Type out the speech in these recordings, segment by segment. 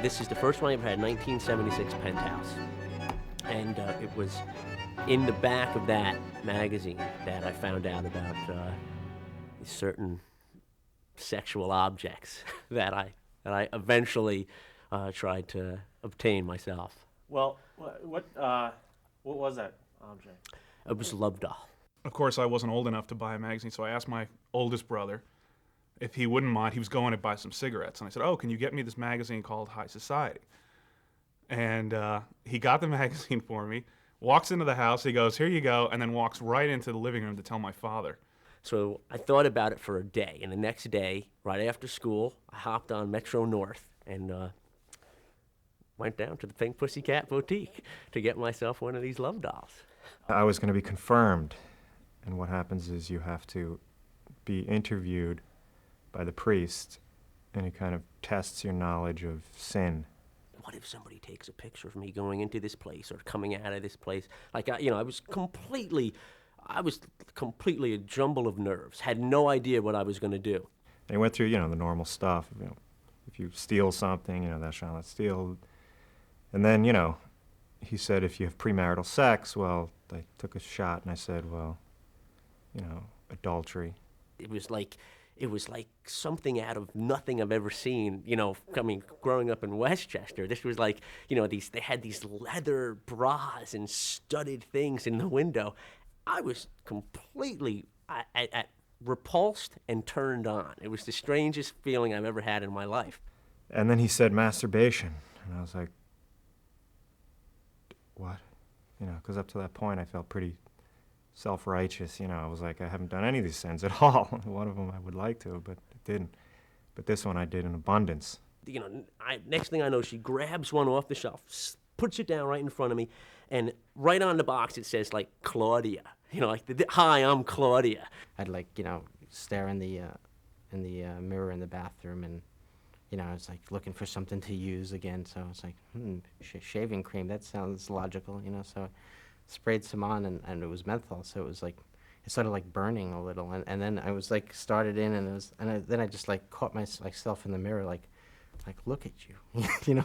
This is the first one I ever had, 1976 Penthouse. And it was in the back of that magazine that I found out about certain sexual objects that I eventually tried to obtain myself. Well, what was that object? It was a love doll. Of course, I wasn't old enough to buy a magazine, so I asked my oldest brother if he wouldn't mind. He was going to buy some cigarettes, and I said, "Oh, can you get me this magazine called High Society?" And he got the magazine for me, walks into the house, he goes, "Here you go," and then walks right into the living room to tell my father. So I thought about it for a day, and the next day, right after school, I hopped on Metro North and went down to the Pink Pussycat Boutique to get myself one of these love dolls. I was going to be confirmed, and what happens is you have to be interviewed by the priest, and he kind of tests your knowledge of sin. What if somebody takes a picture of me going into this place or coming out of this place? Like, I was completely a jumble of nerves, had no idea what I was going to do. They went through, the normal stuff. If you steal something, thou shalt not steal. And then, he said, if you have premarital sex, well, I took a shot and I said, well, adultery. It was like something out of nothing I've ever seen, growing up in Westchester. This was like, they had these leather bras and studded things in the window. I was completely repulsed and turned on. It was the strangest feeling I've ever had in my life. And then he said masturbation, and I was like, what? Because up to that point I felt pretty self-righteous. I was like, I haven't done any of these sins at all. One of them I would like to, but it didn't. But this one I did in abundance. Next thing I know, she grabs one off the shelf, puts it down right in front of me, and right on the box it says, like, Claudia. Hi, I'm Claudia. I'd stare in the mirror in the bathroom, and I was like looking for something to use again. So I was like, shaving cream. That sounds logical, So I sprayed some on, and it was menthol. So it was like it started like burning a little, and then I was like started in, and then I just like caught myself in the mirror, like look at you,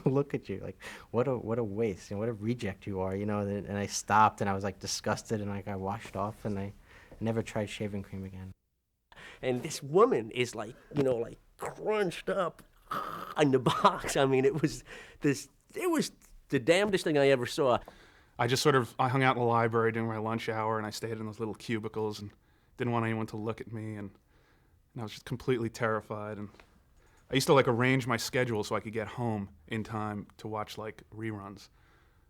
look at you, like what a waste, what a reject you are, And I stopped, and I was like disgusted, and I washed off, and I never tried shaving cream again. And this woman is like crunched up in the box. I mean, it was the damnedest thing I ever saw. I hung out in the library during my lunch hour, and I stayed in those little cubicles and didn't want anyone to look at me, and I was just completely terrified. And I used to arrange my schedule so I could get home in time to watch reruns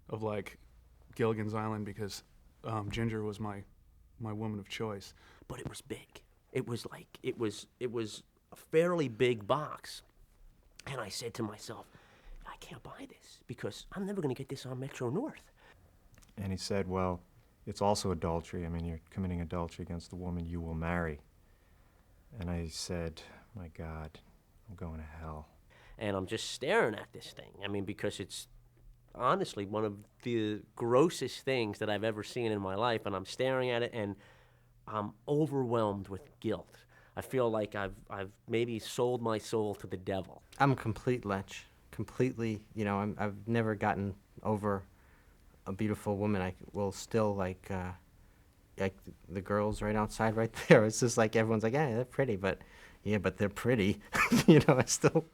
of Gilligan's Island, because Ginger was my woman of choice. But it was big. It was a fairly big box. And I said to myself, I can't buy this because I'm never going to get this on Metro North. And he said, well, it's also adultery. I mean, you're committing adultery against the woman you will marry. And I said, my God, I'm going to hell. And I'm just staring at this thing. I mean, because it's honestly one of the grossest things that I've ever seen in my life. And I'm staring at it, and I'm overwhelmed with guilt. I feel like I've maybe sold my soul to the devil. I'm a complete lech. Completely, I've never gotten over a beautiful woman. I will still like the girls right outside right there. It's just like everyone's like, yeah, they're pretty, but they're pretty. I still.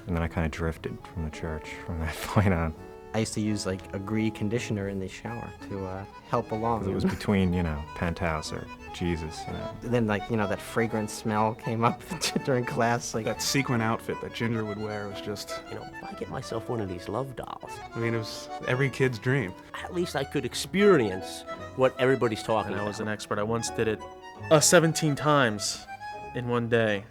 And then I kind of drifted from the church from that point on. I used to use a Gree conditioner in the shower to help along. 'Cause it was between, Penthouse or Jesus, Then that fragrant smell came up during class. That sequin outfit that Ginger would wear was just... If I get myself one of these love dolls... I mean, it was every kid's dream. At least I could experience what everybody's talking about. I was an expert. I once did it 17 times in one day.